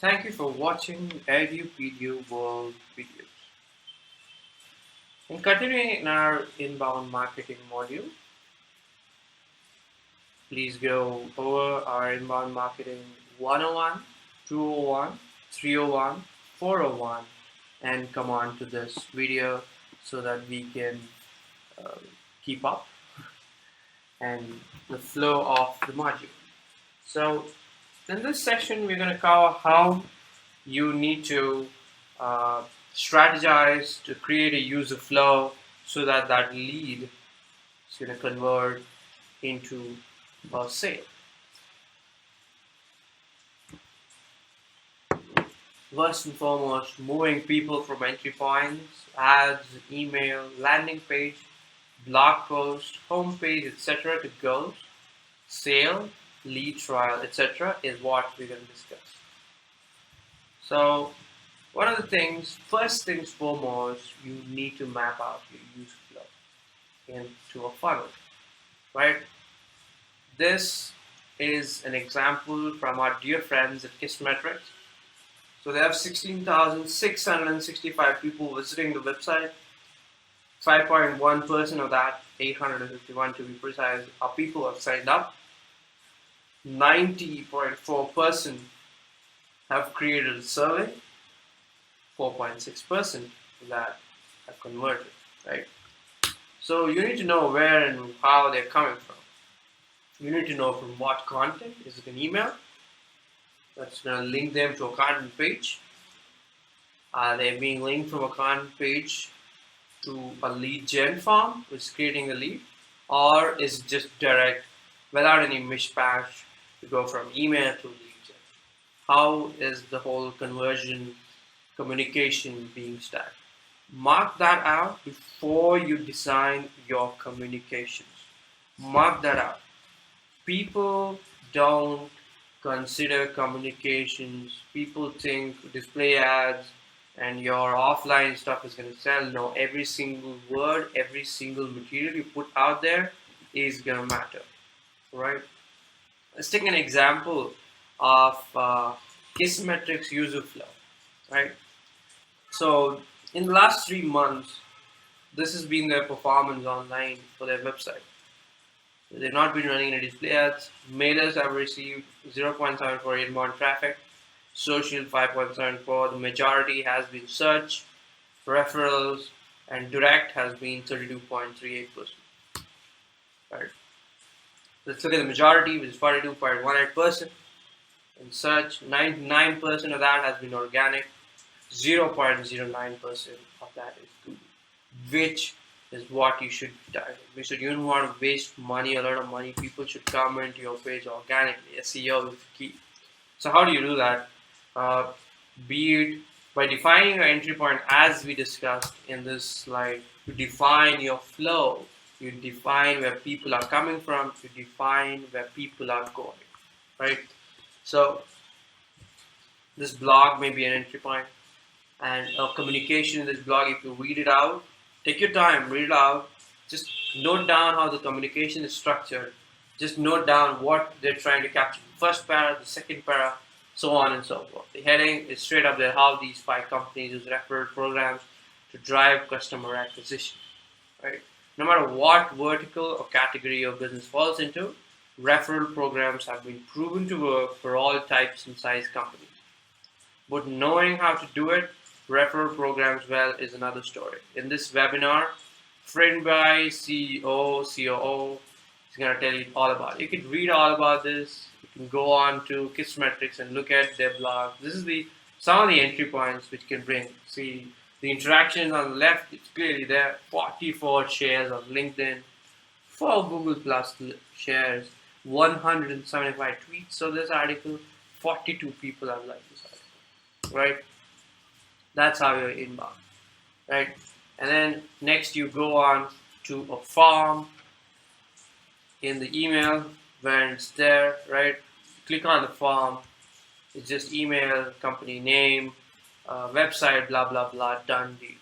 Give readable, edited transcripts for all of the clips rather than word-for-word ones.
Thank you for watching EduPedia World videos. In continuing in our inbound marketing module, please go over our inbound marketing 101, 201, 301, 401 and come on to this video so that we can uh, keep up and the flow of the module. So in this session, we're going to cover how you need to strategize to create a user flow so that that lead is going to convert into a sale. First and foremost, moving people from entry points, ads, email, landing page, blog post, homepage, etc. to goals, sale, lead trial, etc. is what we're going to discuss. So one of the things, first things foremost, you need to map out your user flow into a funnel, right? This is an example from our dear friends at KISSmetrics. So they have 16,665 people visiting the website. 5.1% of that, 851 to be precise, are people who have signed up. 90.4% have created a survey. 4.6% of that have converted, right? So you need to know where and how they're coming from. You need to know from what content. Is it an email? That's going to link them to a content page. Are they being linked from a content page to a lead gen form, which is creating a lead? Or is it just direct, without any mishmash, to go from email to lead gen? How is the whole conversion communication being stacked? Mark that out before you design your communications. Mark that out. People don't consider communications. People think display ads and your offline stuff is going to sell. No, every single word, every single material you put out there is going to matter, right? Let's take an example of KISSmetrics user flow, right? So in the last 3 months, this has been their performance online for their website. They've not been running any display ads. Mailers have received 0.74 inbound traffic. Social 5.74. The majority has been search, referrals, and direct has been 32.38%. Right. Let's look at the majority, which is 42.18%. In search, 99% of that has been organic. 0.09% of that is Google, which is what you should be targeting. Because you don't want to waste money, a lot of money. People should come into your page organically. SEO is key. So how do you do that? Be it by defining your entry point, as we discussed in this slide. You define your flow. You define where people are coming from. You define where people are going. Right? So this blog may be an entry point, and communication in this blog, if you read it out, take your time, read it out, just note down how the communication is structured, just note down what they're trying to capture, the first para, the second para, so on and so forth. The heading is straight up there, how these 5 companies use referral programs to drive customer acquisition, right? No matter what vertical or category your business falls into, referral programs have been proven to work for all types and size companies. But knowing how to do it, referral programs well, is another story. In this webinar, friend by CEO, COO is going to tell you all about it. You can read all about this. You can go on to KISSmetrics and look at their blog. This is some of the entry points which can bring. See, the interactions on the left, it's clearly there. 44 shares on LinkedIn, 4 Google Plus shares, 175 tweets. So this article, 42 people have liked this article, right? That's how you're inbound, right? And then next you go on to a form in the email where it's there, right? Click on the form. It's just email, company name, website, blah, blah, blah, done deal.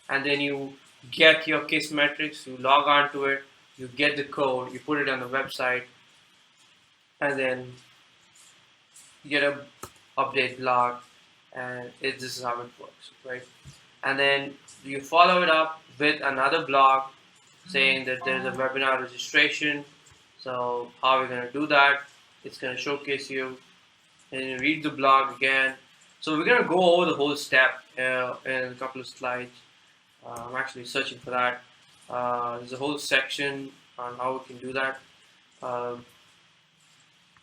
And then you get your KISSmetrics, you log on to it, you get the code, you put it on the website, and then you get a update blog, and this is how it works, right? And then you follow it up with another blog saying that there's a webinar registration. So how we're going to do that? It's going to showcase you, and you read the blog again. So we're going to go over the whole step in a couple of slides. I'm actually searching for that. There's a whole section on how we can do that. Um,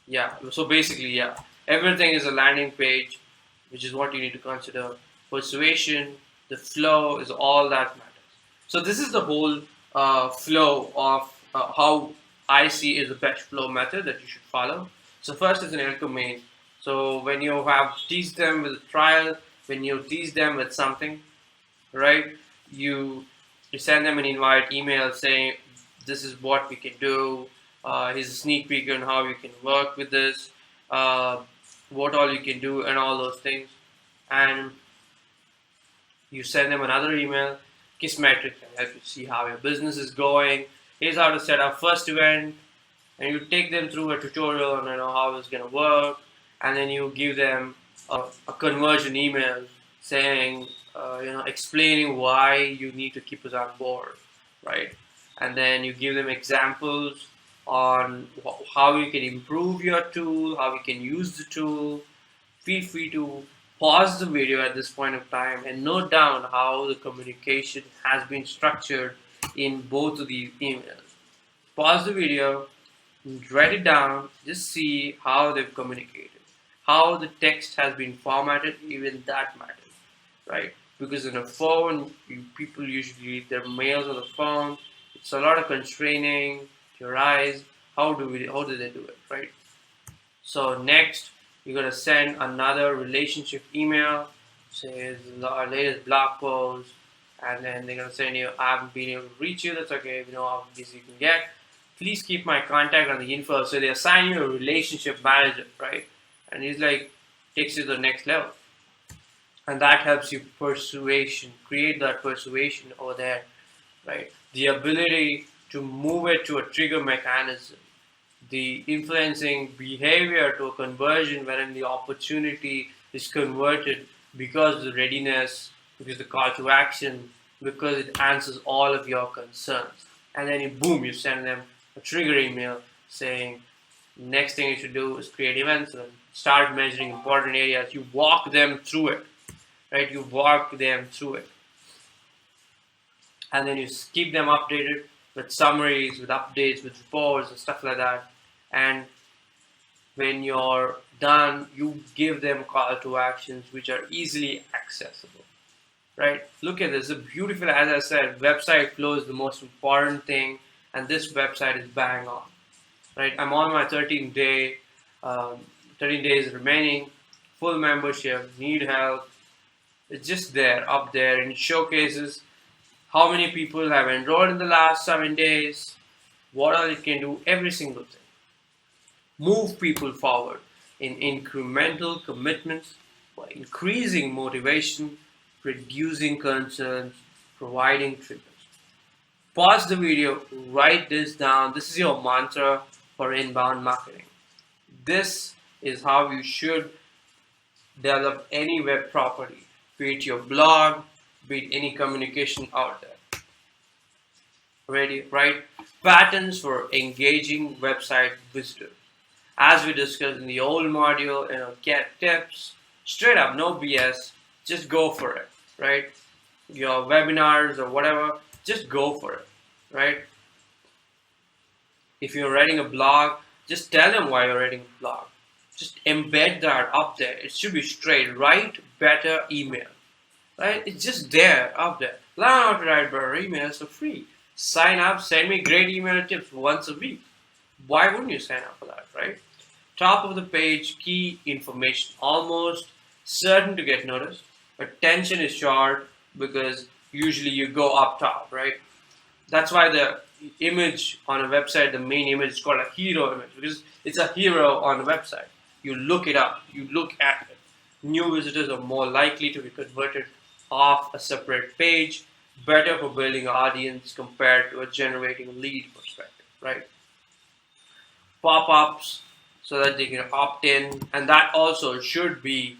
yeah, so basically, yeah, everything is a landing page, which is what you need to consider. Persuasion, the flow is all that matters. So this is the whole flow of how I see is the best flow method that you should follow. So first is an elko main. So when you have teased them with a trial, when you tease them with something, right, you send them an invite email saying this is what we can do. Here's a sneak peek on how you can work with this, what all you can do, and all those things. And you send them another email. KISSmetrics can help you see how your business is going. Here's how to set up first event, and you take them through a tutorial on how it's going to work, and then you give them a conversion email saying, explaining why you need to keep us on board, right? And then you give them examples on how you can improve your tool, how you can use the tool. Feel free to pause the video at this point of time and note down how the communication has been structured in both of these emails. Pause the video, write it down, just see how they've communicated, how the text has been formatted. Even that matters, right? Because in a phone, people usually read their mails on the phone. It's a lot of constraining to your eyes. How do they do it, right? So next, you're gonna send another relationship email, say our latest blog post, and then they're gonna send you, I haven't been able to reach you. That's okay. You know how busy you can get. Please keep my contact on the info. So they assign you a relationship manager, right? And he's like, takes you to the next level. And that helps you create that persuasion over there, right? The ability to move it to a trigger mechanism, the influencing behavior to a conversion wherein the opportunity is converted because of the readiness, because the call to action, because it answers all of your concerns. And then you send them a trigger email saying, next thing you should do is create events and start measuring important areas. You walk them through it, right? You walk them through it. And then you keep them updated with summaries, with updates, with reports and stuff like that. And when you're done, you give them call to actions which are easily accessible, right? Look at this, it's beautiful. As I said, website flow is the most important thing, and this website is bang on, right? I'm on my 13 days remaining, full membership, need help. It's just there, up there, and it showcases how many people have enrolled in the last 7 days, what all it can do, every single thing. Move people forward in incremental commitments by increasing motivation, reducing concerns, providing triggers. Pause the video, write this down. This is your mantra for inbound marketing. This is how you should develop any web property, be it your blog, be it any communication out there. Ready, right? Patterns for engaging website visitors. As we discussed in the old module, get tips, straight up, no BS, just go for it, right? Your webinars or whatever, just go for it, right? If you're writing a blog, just tell them why you're writing a blog. Just embed that up there. It should be straight. Write better email, right? It's just there, up there. Learn how to write better emails for free. Sign up, send me great email tips once a week. Why wouldn't you sign up for that, right? Top of the page, key information, almost certain to get noticed. Attention is short because usually you go up top, right? That's why the image on a website, the main image is called a hero image because it's a hero on the website. You look it up, you look at it. New visitors are more likely to be converted off a separate page, better for building an audience compared to a generating lead perspective, right? Pop-ups, so that they can opt in, and that also should be,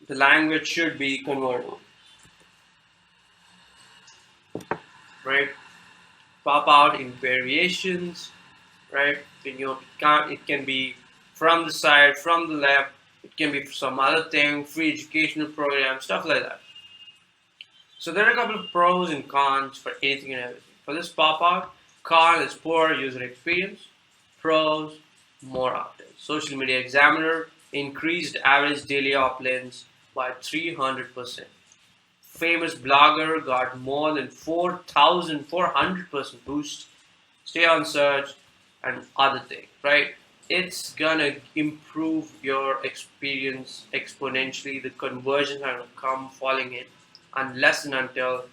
the language should be convertible, right? Pop out in variations, right? It can be from the side, from the left, it can be some other thing, free educational program, stuff like that. So there are a couple of pros and cons for anything and everything. For this pop-out, con is poor user experience, pros, more opt-ins. Social Media Examiner increased average daily opt-ins by 300%. Famous blogger got more than 4,400% boost. Stay on search and other things, right? It's gonna improve your experience exponentially. The conversions are gonna come falling in unless and until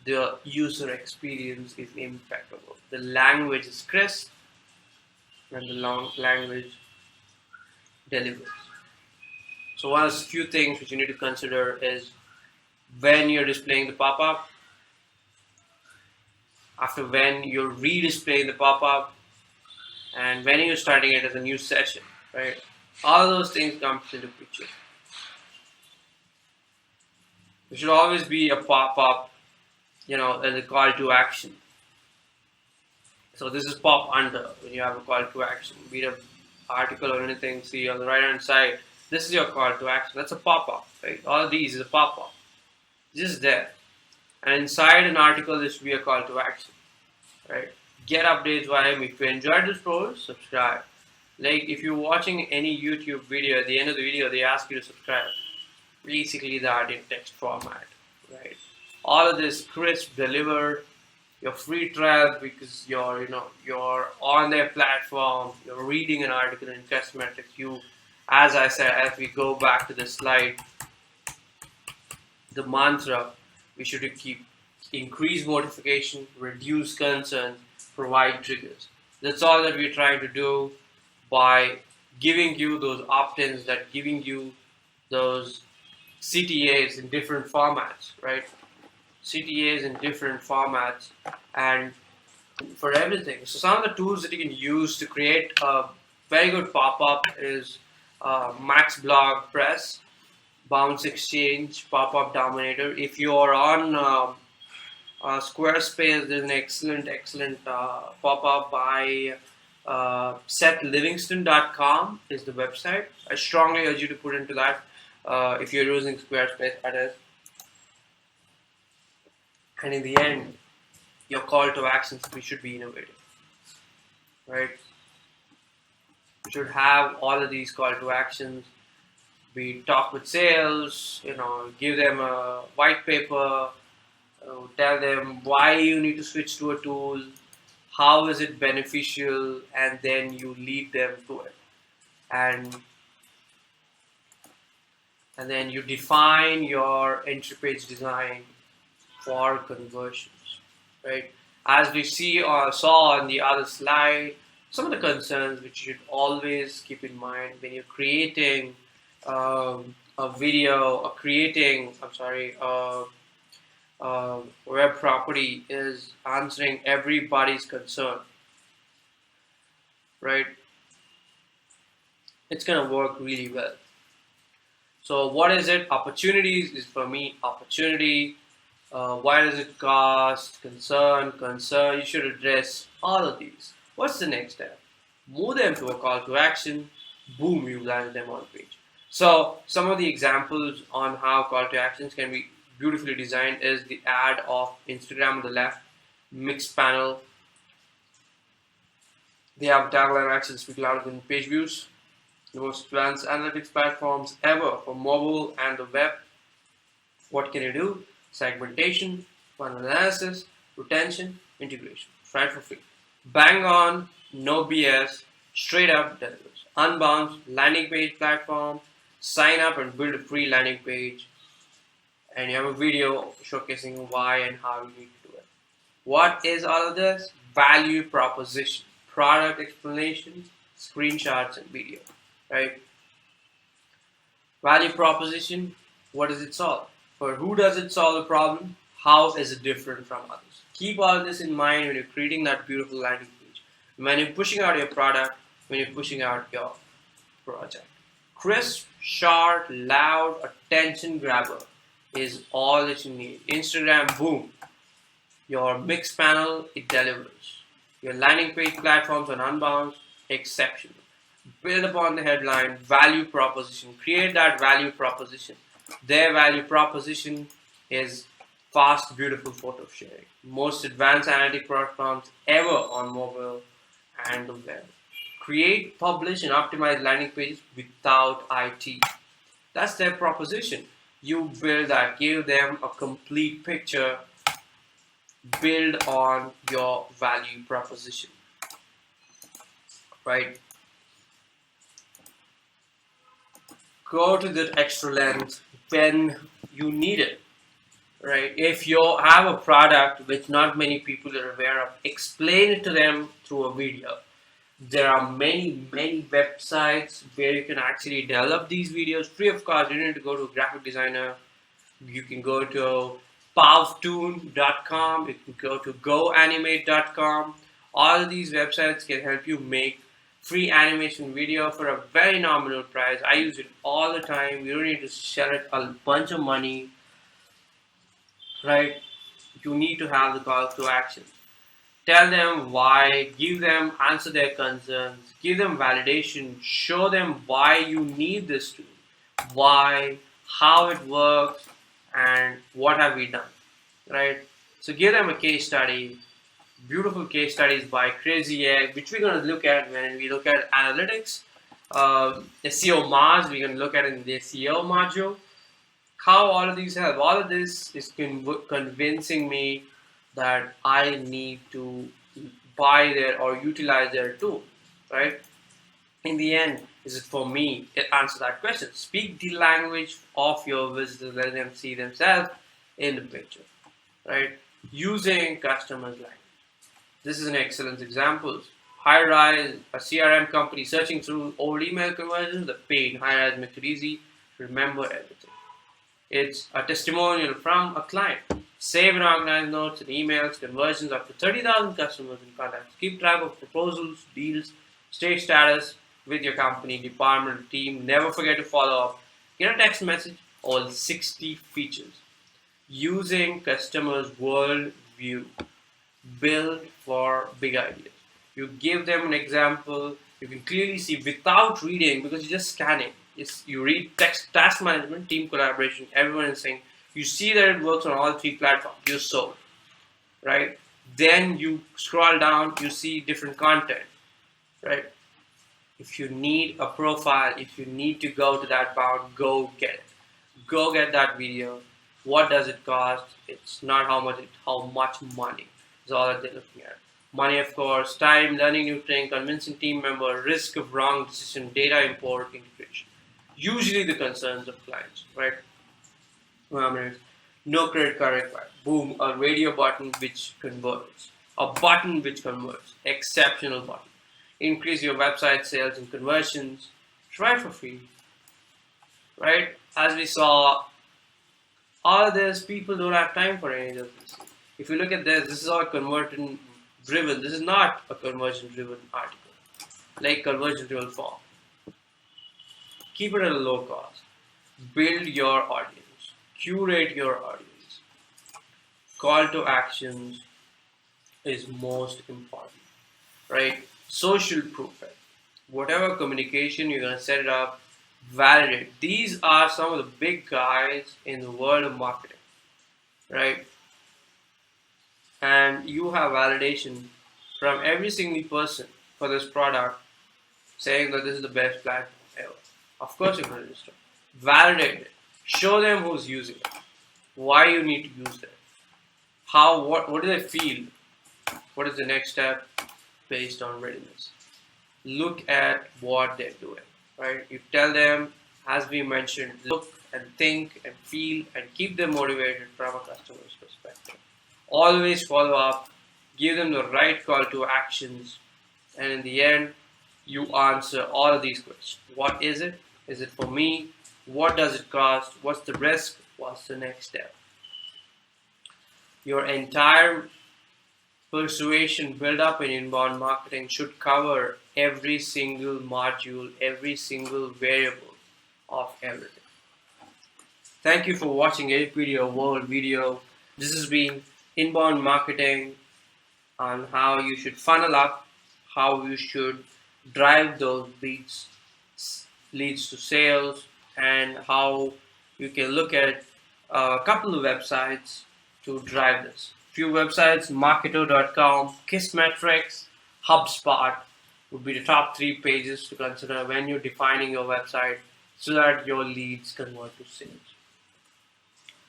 the user experience is impeccable. The language is crisp and the long language delivers. So one of the few things which you need to consider is when you're displaying the pop-up, after when you're re-displaying the pop-up, and when you're starting it as a new session, right? All those things come into picture. There should always be a pop-up, as a call to action. So this is pop under when you have a call to action, be it an article or anything. See on the right hand side, this is your call to action. That's a pop-up, right? All of these is a pop-up, just there. And inside an article, this should be a call to action, right? Get updates via me. If you enjoyed this post, subscribe. Like if you're watching any YouTube video, at the end of the video, they ask you to subscribe. Basically that in text format, right? All of this crisp, delivered, your free trial because you're on their platform, you're reading an article in KISSmetrics. As I said, as we go back to the slide, the mantra, we should keep increase notification, reduce concerns, provide triggers. That's all that we're trying to do by giving you those opt-ins, that giving you those CTAs in different formats, right? CTAs in different formats and for everything. So some of the tools that you can use to create a very good pop-up is Max Blog Press, Bounce Exchange, Pop-Up Dominator. If you're on Squarespace, there's an excellent pop-up by SethLivingston.com is the website. I strongly urge you to put into that if you're using Squarespace, that is. And in the end, your call to actions should be innovative, right? You should have all of these call to actions. We talk with sales, give them a white paper, tell them why you need to switch to a tool, how is it beneficial, and then you lead them to it. And then you define your entry page design for conversions, right? As we saw on the other slide, some of the concerns which you should always keep in mind when you're creating a video or creating, web property is answering everybody's concern, right? It's gonna work really well. So what is it? Opportunities is for me opportunity. Why does it cost? Concern. You should address all of these. What's the next step? Move them to a call to action. Boom, you landed them on page. So some of the examples on how call to actions can be beautifully designed is the ad of Instagram on the left, mixed panel. They have tagline actions speak louder than page views. The most advanced analytics platforms ever for mobile and the web. What can you do? Segmentation, funnel analysis, retention, integration. Try it for free. Bang on, no BS, straight up delivers. Unbound landing page platform. Sign up and build a free landing page. And you have a video showcasing why and how you need to do it. What is all of this? Value proposition, product explanation, screenshots, and video. Right? Value proposition, what does it solve? For who does it solve the problem? How is it different from others? Keep all this in mind when you're creating that beautiful landing page. When you're pushing out your product, when you're pushing out your project. Crisp, short, loud, attention grabber is all that you need. Instagram, boom. Your mix panel, it delivers. Your landing page platforms on Unbound, exceptional. Build upon the headline, value proposition. Create that value proposition. Their value proposition is fast, beautiful photo sharing. Most advanced analytic platforms ever on mobile and the web. Create, publish, and optimize landing pages without IT. That's their proposition. You build that, give them a complete picture, build on your value proposition, right? Go to the extra length when you need it, right? If you have a product which not many people are aware of, explain it to them through a video. There are many websites where you can actually develop these videos free of cost. You don't need to go to a graphic designer. You can go to powtoon.com, you can go to goanimate.com. All of these websites can help you make free animation video for a very nominal price. I use it all the time. You don't need to shell it a bunch of money, right? You need to have the call to action. Tell them why, give them, answer their concerns, give them validation, show them why you need this tool, why, how it works, and what have we done, right? So give them a case study, beautiful case studies by Crazy Egg, which we're going to look at when we look at analytics. SEO Mars, we're going to look at it in the SEO module. How all of these help. All of this is convincing me that I need to buy their or utilize their tool, right? In the end, is it for me? It answers that question. Speak the language of your visitors, let them see themselves in the picture, right? Using customers' language. This is an excellent example. HighRise, a CRM company searching through old email conversions, the paid HighRise makes it easy to remember everything. It's a testimonial from a client. Save and organize notes and emails, conversions up to 30,000 customers in contacts. Keep track of proposals, deals, state status with your company, department, team. Never forget to follow up. Get a text message, all 60 features. Using customers' world view. Build for big ideas. You give them an example, you can clearly see without reading because you're just scanning. You read text, task management, team collaboration, everyone is saying, you see that it works on all three platforms, you're sold, right? Then you scroll down, you see different content, right? If you need a profile, if you need to go to that bound, go get it. Go get that video. What does it cost? It's not how much money is all that they're looking at. Money, of course, time, learning new thing, convincing team member, risk of wrong decision, data import, integration. Usually the concerns of clients, right? No credit card required. Boom, a radio button which converts. A button which converts. Exceptional button. Increase your website sales and conversions. Try it for free, right? As we saw, all of this, people don't have time for any of this. If you look at this is all conversion driven. This is not a conversion driven article, like conversion driven form. Keep it at a low cost. Build your audience. Curate your audience. Call to actions is most important, right? Social proof it. Whatever communication you're going to set it up, validate. These are some of the big guys in the world of marketing, right? And you have validation from every single person for this product saying that this is the best platform ever. Of course you're going to register. Validate it. Show them who's using it. Why you need to use it. What do they feel? What is the next step based on readiness? Look at what they're doing, right? You tell them, as we mentioned, look and think and feel and keep them motivated from a customer's perspective. Always follow up, give them the right call to actions, and in the end, you answer all of these questions. What is it? Is it for me? What does it cost? What's the risk? What's the next step? Your entire Persuasion build up in inbound marketing should cover every single module, every single variable of everything. Thank you for watching Video World video. This has been inbound marketing on how you should funnel up, how you should drive those leads to sales, and how you can look at a couple of websites to drive this. Few websites: marketer.com, KISSmetrics, HubSpot would be the top 3 pages to consider when you're defining your website so that your leads convert to sales.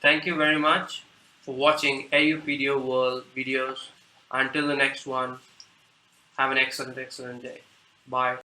Thank you very much for watching Video World videos. Until the next one, have an excellent day. Bye.